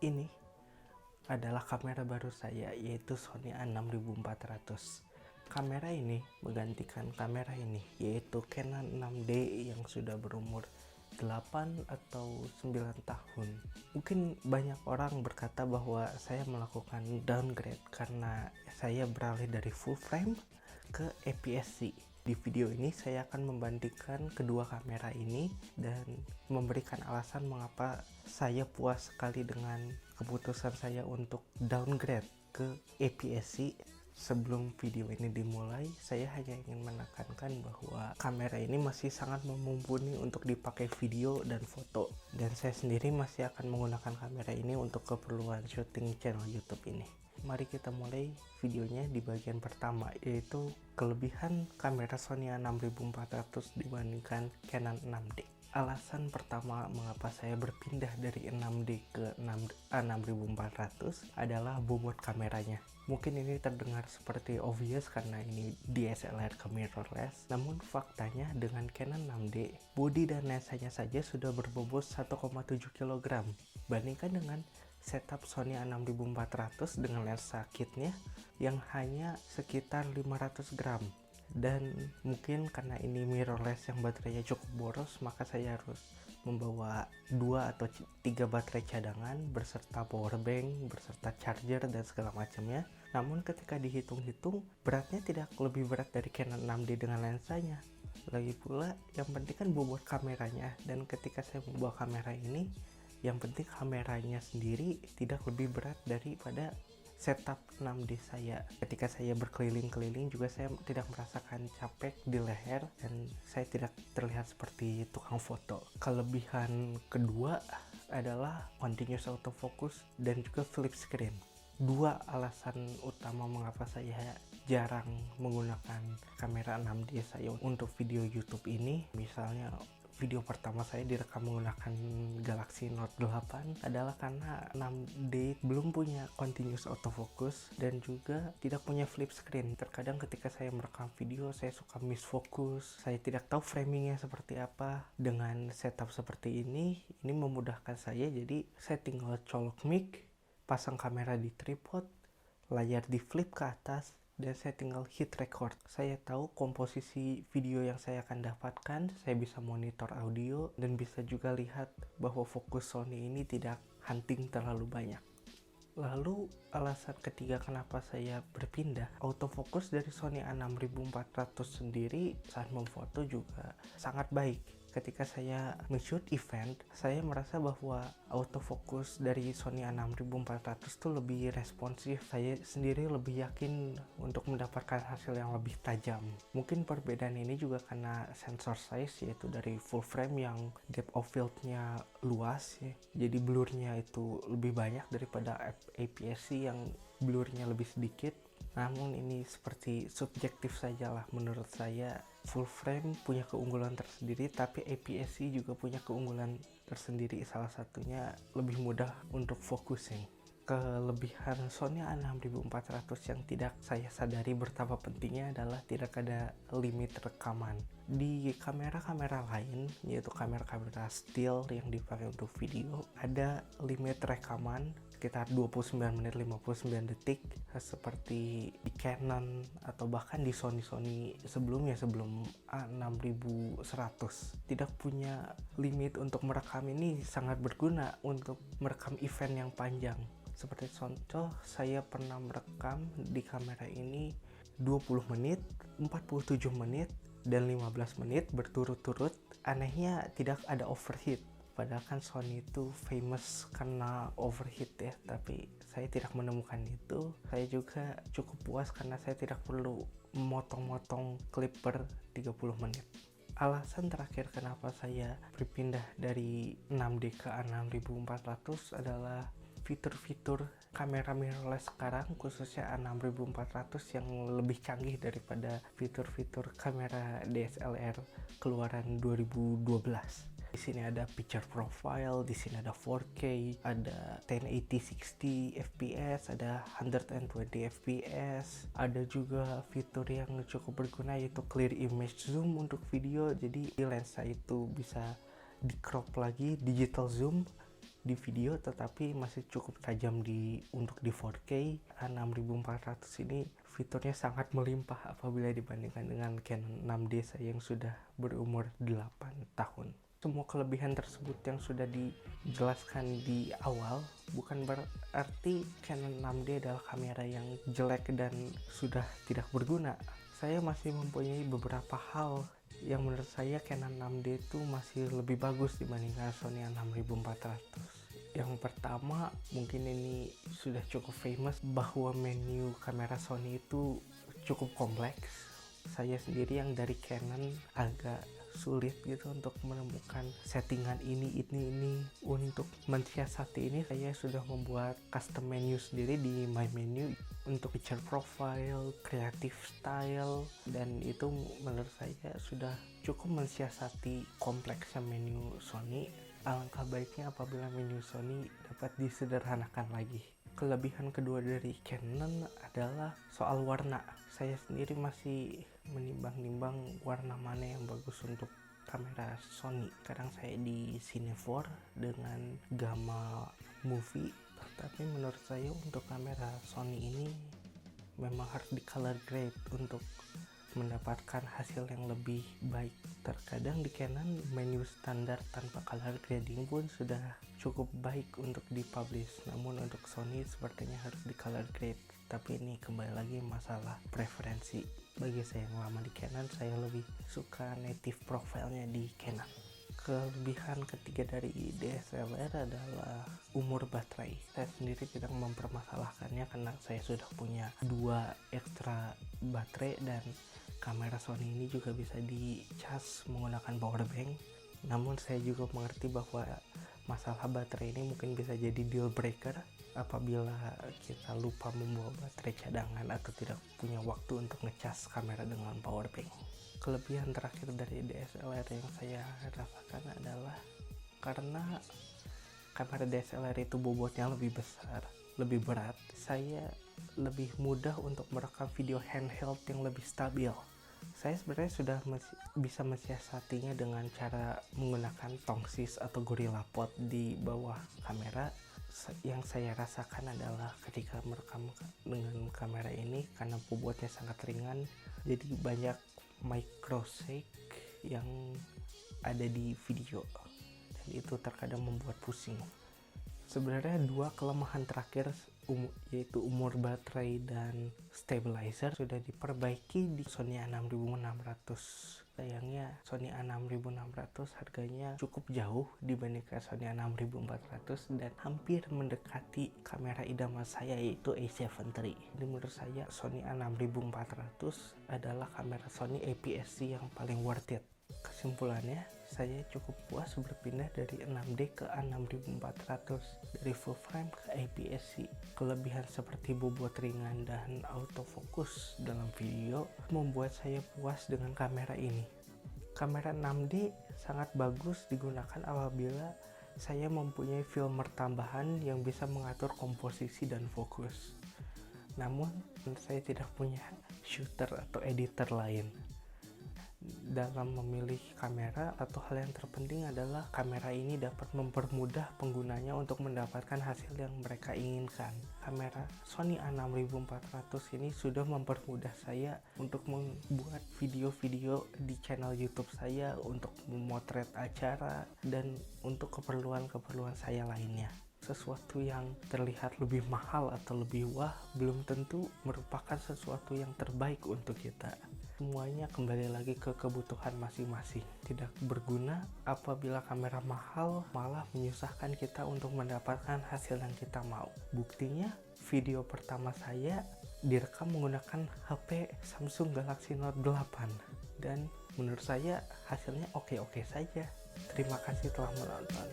Ini adalah kamera baru saya, yaitu Sony A6400. Kamera ini menggantikan kamera ini, yaitu Canon 6D yang sudah berumur 8 atau 9 tahun. Mungkin banyak orang berkata bahwa saya melakukan downgrade karena saya beralih dari full frame ke APS-C. Di video ini saya akan membandingkan kedua kamera ini dan memberikan alasan mengapa saya puas sekali dengan keputusan saya untuk downgrade ke APS-C. Sebelum video ini dimulai, saya hanya ingin menekankan bahwa kamera ini masih sangat mumpuni untuk dipakai video dan foto, dan saya sendiri masih akan menggunakan kamera ini untuk keperluan syuting channel YouTube ini. Mari kita mulai videonya di bagian pertama, yaitu kelebihan kamera Sony A6400 dibandingkan Canon 6D. Alasan pertama mengapa saya berpindah dari 6D ke A6400 adalah bobot kameranya. Mungkin ini terdengar seperti obvious karena ini DSLR ke mirrorless, namun faktanya dengan Canon 6D, bodi dan lensanya saja sudah berbobot 1,7 kg. Bandingkan dengan setup Sony A6400 dengan lensa kitnya yang hanya sekitar 500 gram. Dan mungkin karena ini mirrorless yang baterainya cukup boros, maka saya harus membawa 2 atau 3 baterai cadangan beserta power bank, beserta charger dan segala macamnya. Namun ketika dihitung-hitung, beratnya tidak lebih berat dari Canon 6D dengan lensanya. Lagi pula yang penting kan bobot kameranya, dan ketika saya membawa kamera ini, yang penting kameranya sendiri tidak lebih berat daripada setup 6D saya. Ketika saya berkeliling-keliling juga saya tidak merasakan capek di leher dan saya tidak terlihat seperti tukang foto. Kelebihan kedua adalah continuous autofocus dan juga flip screen. Dua alasan utama mengapa saya jarang menggunakan kamera 6D saya untuk video YouTube ini. Misalnya video pertama saya direkam menggunakan Galaxy Note 8 adalah karena 6D belum punya continuous autofocus dan juga tidak punya flip screen. Terkadang ketika saya merekam video saya suka misfocus, saya tidak tahu framingnya seperti apa. Dengan setup seperti ini memudahkan saya, jadi saya tinggal colok mic, pasang kamera di tripod, layar di flip ke atas, dan saya tinggal hit record. Saya tahu komposisi video yang saya akan dapatkan, saya bisa monitor audio, dan bisa juga lihat bahwa fokus Sony ini tidak hunting terlalu banyak. Lalu alasan ketiga kenapa saya berpindah, autofocus dari Sony A6400 sendiri saat memfoto juga sangat baik. Ketika saya men-shoot event, saya merasa bahwa autofocus dari Sony A6400 itu lebih responsif. Saya sendiri lebih yakin untuk mendapatkan hasil yang lebih tajam. Mungkin perbedaan ini juga karena sensor size, yaitu dari full frame yang depth of field-nya luas ya. Jadi blurnya itu lebih banyak daripada APS-C yang blurnya lebih sedikit. Namun ini seperti subjektif sajalah. Menurut saya full frame punya keunggulan tersendiri, tapi APS-C juga punya keunggulan tersendiri. Salah satunya lebih mudah untuk focusing. Kelebihan Sony A6400 yang tidak saya sadari betapa pentingnya adalah tidak ada limit rekaman. Di kamera-kamera lain, yaitu kamera-kamera still yang dipakai untuk video, ada limit rekaman sekitar 29 menit 59 detik seperti di Canon atau bahkan di Sony sebelum A6100. Tidak punya limit untuk merekam ini sangat berguna untuk merekam event yang panjang. Seperti contoh, saya pernah merekam di kamera ini 20 menit, 47 menit, dan 15 menit berturut-turut. Anehnya tidak ada overheat. Padahal kan Sony itu famous karena overheat ya, tapi saya tidak menemukan itu. Saya juga cukup puas karena saya tidak perlu memotong-motong klip per 30 menit. Alasan terakhir kenapa saya berpindah dari 6D ke A6400 adalah fitur-fitur kamera mirrorless sekarang, khususnya A6400 yang lebih canggih daripada fitur-fitur kamera DSLR keluaran 2012. Di sini ada picture profile, di sini ada 4K, ada 1080 60 fps, ada 120 fps, ada juga fitur yang cukup berguna yaitu clear image zoom untuk video. Jadi lensa itu bisa di crop lagi, digital zoom, di video, tetapi masih cukup tajam untuk di 4K. A6400 ini fiturnya sangat melimpah apabila dibandingkan dengan Canon 6D saya yang sudah berumur 8 tahun. Semua kelebihan tersebut yang sudah dijelaskan di awal bukan berarti Canon 6D adalah kamera yang jelek dan sudah tidak berguna. Saya masih mempunyai beberapa hal yang menurut saya Canon 6D itu masih lebih bagus dibandingkan Sony A6400. Yang pertama, mungkin ini sudah cukup famous bahwa menu kamera Sony itu cukup kompleks. Saya sendiri yang dari Canon agak sulit gitu untuk menemukan settingan ini. Untuk mensiasati ini saya sudah membuat custom menu sendiri di My Menu untuk picture profile, creative style, dan itu menurut saya sudah cukup mensiasati kompleksnya menu Sony. Alangkah baiknya apabila menu Sony dapat disederhanakan lagi. Kelebihan kedua dari Canon adalah soal warna. Saya sendiri masih menimbang-nimbang warna mana yang bagus untuk kamera Sony. Kadang saya di Cine 4 dengan gamma movie, tapi menurut saya untuk kamera Sony ini memang harus di color grade untuk mendapatkan hasil yang lebih baik. Terkadang di Canon menu standar tanpa color grading pun sudah cukup baik untuk dipublish, namun untuk Sony sepertinya harus di color grade. Tapi ini kembali lagi masalah preferensi. Bagi saya yang lama di Canon, saya lebih suka native profile-nya di Canon. Kelebihan ketiga dari DSLR adalah umur baterai. Saya sendiri tidak mempermasalahkannya karena saya sudah punya 2 ekstra baterai dan kamera Sony ini juga bisa dicas menggunakan power bank. Namun saya juga mengerti bahwa masalah baterai ini mungkin bisa jadi deal breaker apabila kita lupa membawa baterai cadangan atau tidak punya waktu untuk ngecas kamera dengan power bank. Kelebihan terakhir dari DSLR yang saya rasakan adalah karena kamera DSLR itu bobotnya lebih besar, lebih berat, saya lebih mudah untuk merekam video handheld yang lebih stabil. Saya sebenarnya sudah bisa mensiasatinya dengan cara menggunakan tongsis atau Gorilla Pod di bawah kamera. Yang saya rasakan adalah ketika merekam dengan kamera ini, karena bobotnya sangat ringan, jadi banyak microsek yang ada di video dan itu terkadang membuat pusing. Sebenarnya 2 kelemahan terakhir yaitu umur baterai dan stabilizer sudah diperbaiki di Sony A6600. Sayangnya Sony A6600 harganya cukup jauh dibandingkan Sony A6400 dan hampir mendekati kamera idaman saya yaitu A7 III. Jadi menurut saya Sony A6400 adalah kamera Sony APS-C yang paling worth it. Kesimpulannya, saya cukup puas berpindah dari 6D ke A6400, dari full frame ke APS-C. Kelebihan seperti bobot ringan dan autofocus dalam video membuat saya puas dengan kamera ini. Kamera 6D sangat bagus digunakan apabila saya mempunyai filter tambahan yang bisa mengatur komposisi dan fokus. Namun, saya tidak punya shooter atau editor lain. Dalam memilih kamera, satu hal yang terpenting adalah kamera ini dapat mempermudah penggunanya untuk mendapatkan hasil yang mereka inginkan. Kamera Sony A6400 ini sudah mempermudah saya untuk membuat video-video di channel YouTube saya, untuk memotret acara, dan untuk keperluan-keperluan saya lainnya. Sesuatu yang terlihat lebih mahal atau lebih wah belum tentu merupakan sesuatu yang terbaik untuk kita. Semuanya kembali lagi ke kebutuhan masing-masing. Tidak berguna apabila kamera mahal malah menyusahkan kita untuk mendapatkan hasil yang kita mau. Buktinya, video pertama saya direkam menggunakan HP Samsung Galaxy Note 8 dan menurut saya hasilnya oke-oke saja. Terima kasih telah menonton.